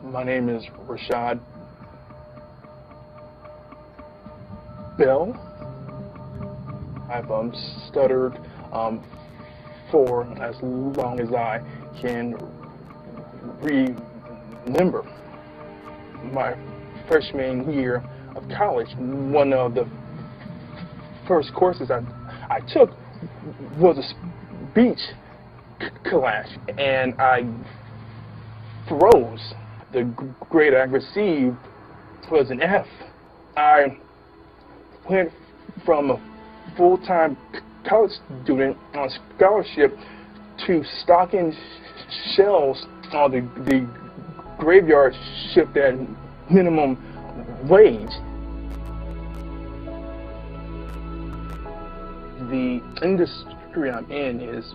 My name is Rashad Bell. I've stuttered for as long as I can remember. My freshman year of college, one of the first courses I took was a speech class, and I froze. The grade I received was an F. I went from a full-time college student on scholarship to stocking shelves on the graveyard shift at minimum wage. The industry I'm in is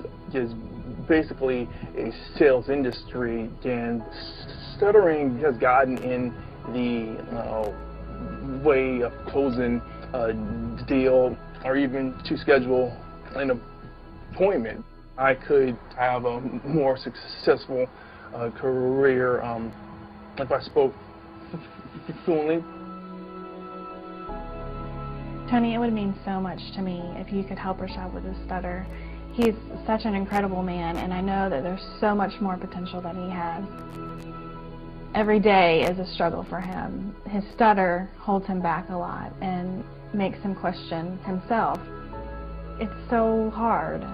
basically a sales industry, and stuttering has gotten in the way of closing a deal or even to schedule an appointment. I could have a more successful career if I spoke fluently. Tony, it would mean so much to me if you could help Rashad with his stutter. He's such an incredible man, and I know that there's so much more potential than he has. Every day is a struggle for him. His stutter holds him back a lot and makes him question himself. It's so hard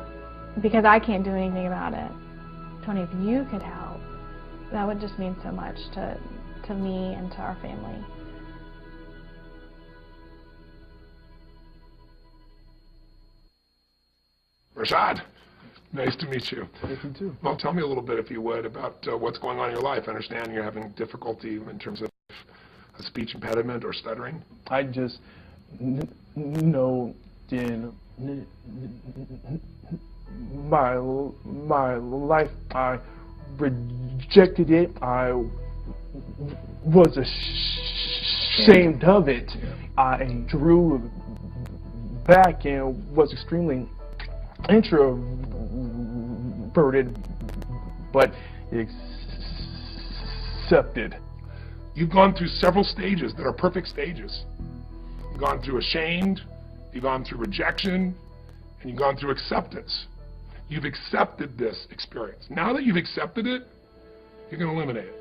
because I can't do anything about it. Tony, if you could help, that would just mean so much to me and to our family. Rashad, nice to meet you. Thank you too. Well, tell me a little bit, if you would, about what's going on in your life. I understand you're having difficulty in terms of a speech impediment or stuttering. I just know in my life I rejected it. I was ashamed of it. I drew back and was extremely introverted, but accepted. You've gone through several stages that are perfect stages. You've gone through ashamed, you've gone through rejection, and you've gone through acceptance. You've accepted this experience. Now that you've accepted it, you're going to eliminate it.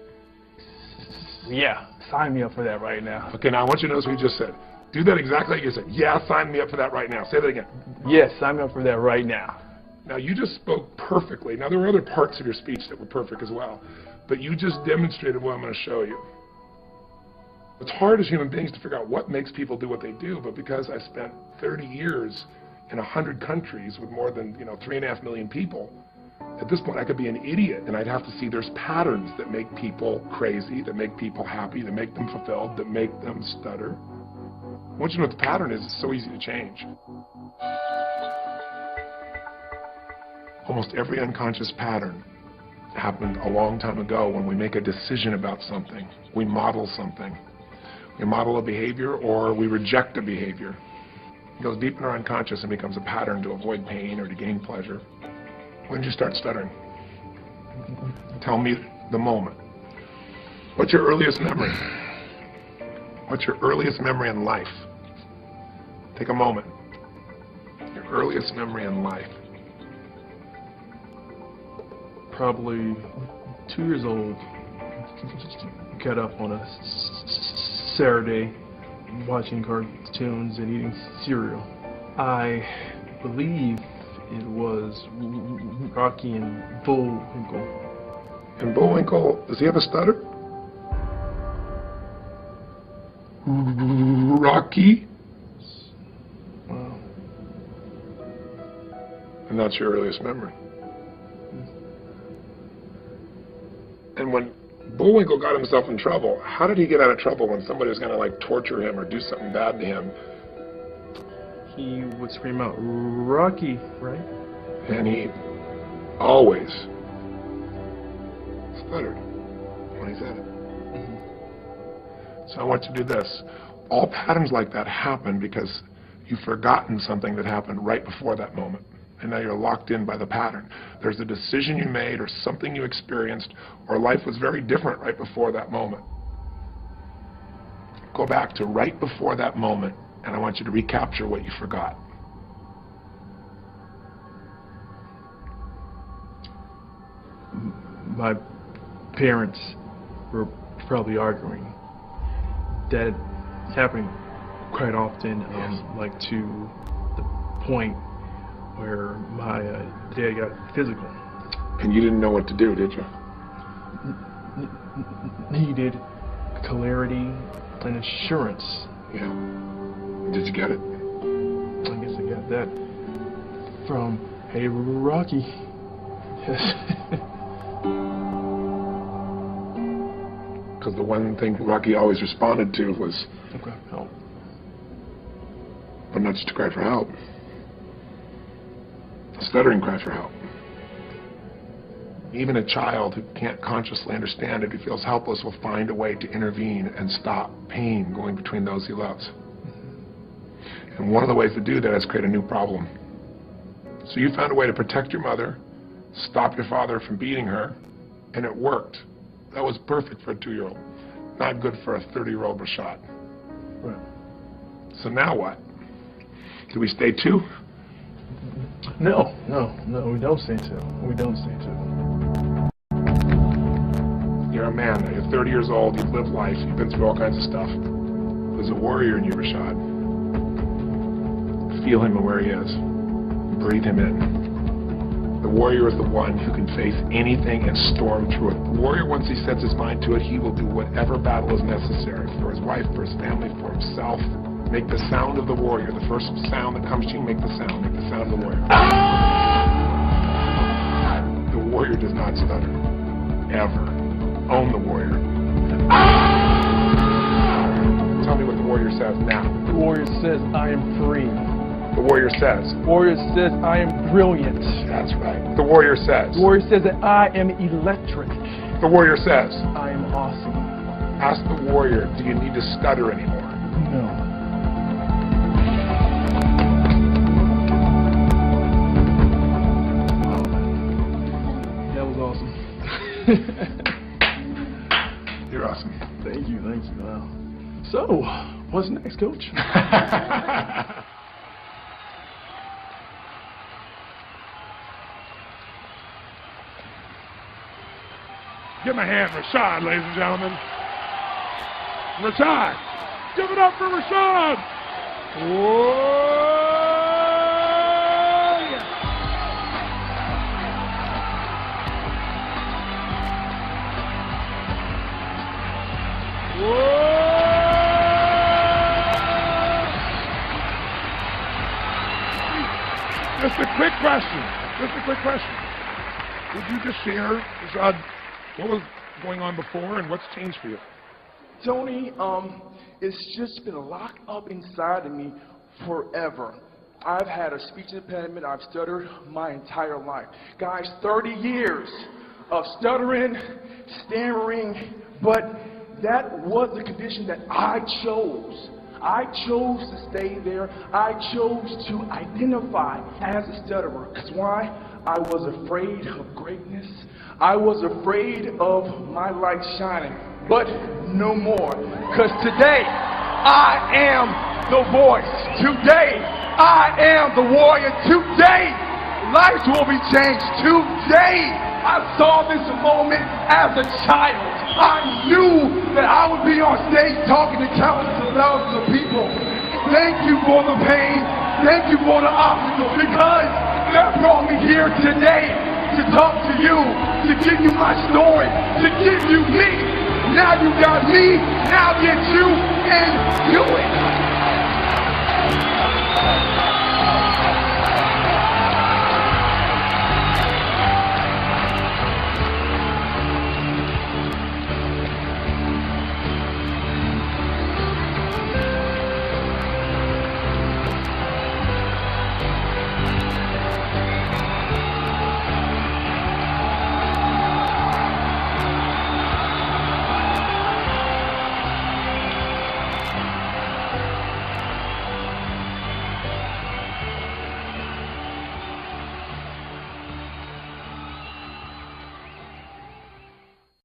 Yeah, sign me up for that right now. Okay, now I want you to notice what you just said. Do that exactly like you said. Yeah, sign me up for that right now. Say that again. Yes, sign me up for that right now. Now, you just spoke perfectly. Now, there were other parts of your speech that were perfect as well, but you just demonstrated what I'm going to show you. It's hard as human beings to figure out what makes people do what they do, but because I spent 30 years in 100 countries with more than 3.5 million people, at this point I could be an idiot and I'd have to see there's patterns that make people crazy, that make people happy, that make them fulfilled, that make them stutter. Once you know what the pattern is, it's so easy to change. Almost every unconscious pattern happened a long time ago when we make a decision about something. We model something. We model a behavior or we reject a behavior. It goes deep in our unconscious and becomes a pattern to avoid pain or to gain pleasure. When did you start stuttering? Tell me the moment. What's your earliest memory? What's your earliest memory in life? Take a moment. Your earliest memory in life. Probably 2 years old. Got up on a Saturday watching cartoons and eating cereal. I believe it was Rocky and Bullwinkle. And Bullwinkle, does he have a stutter? Rocky? Wow. And that's your earliest memory. And when Bullwinkle got himself in trouble, how did he get out of trouble when somebody was going to torture him or do something bad to him? He would scream out, "Rocky," right? And he always stuttered when he said it. So I want you to do this. All patterns like that happen because you've forgotten something that happened right before that moment. and now you're locked in by the pattern. There's a decision you made or something you experienced, or life was very different right before that moment. Go back to right before that moment, and I want you to recapture what you forgot. My parents were probably arguing. That happened quite often, like to the point where my dad got physical. And you didn't know what to do, did you? Needed clarity and assurance. Yeah. Did you get it? I guess I got that from Hey Rocky. Yes. Because the one thing Rocky always responded to was, Okay, help. but not just to cry for help. Stuttering cry for help. Even a child who can't consciously understand it, who feels helpless, will find a way to intervene and stop pain going between those he loves. And one of the ways to do that is create a new problem. So you found a way to protect your mother, stop your father from beating her, and it worked. That was perfect for a 2-year-old. Not good for a 30-year-old Rashad. Right. So now what? Do we stay 2? No, we don't say so. We don't say so. You're a man, you're 30 years old, you've lived life, you've been through all kinds of stuff. There's a warrior in you, Rashad. Feel him and where he is. Breathe him in. The warrior is the one who can face anything and storm through it. The warrior, once he sets his mind to it, he will do whatever battle is necessary for his wife, for his family, for himself. Make the sound of the warrior. The first sound that comes to you, make the sound. Make the sound of the warrior. The warrior does not stutter. Ever. Own the warrior. Tell me what the warrior says now. The warrior says, I am free. The warrior says. The warrior says, I am brilliant. That's right. The warrior says. The warrior says that I am electric. The warrior says. I am awesome. Ask the warrior, do you need to stutter anymore? No. Wow. That was awesome. You're awesome. Thank you. Wow. So, what's next, Coach? Give him a hand, Rashad, ladies and gentlemen. Rashad. Give it up for Rashad. Whoa! Yeah. Whoa! Just a quick question. Would you just share, Rashad, what was going on before and what's changed for you? Tony, it's just been locked up inside of me forever. I've had a speech impediment. I've stuttered my entire life. Guys, 30 years of stuttering, stammering, but that was the condition that I chose. I chose to stay there. I chose to identify as a stutterer. Because why? I was afraid of greatness. I was afraid of my light shining, but no more. Because today, I am the voice. Today, I am the warrior. Today, lives will be changed. Today, I saw this moment as a child. I knew that I would be on stage talking to countless of thousands of people. Thank you for the pain. Thank you for the obstacles, because that brought me here today to talk to you, to give you my story, to give you me. Now you got me, now get you and do it.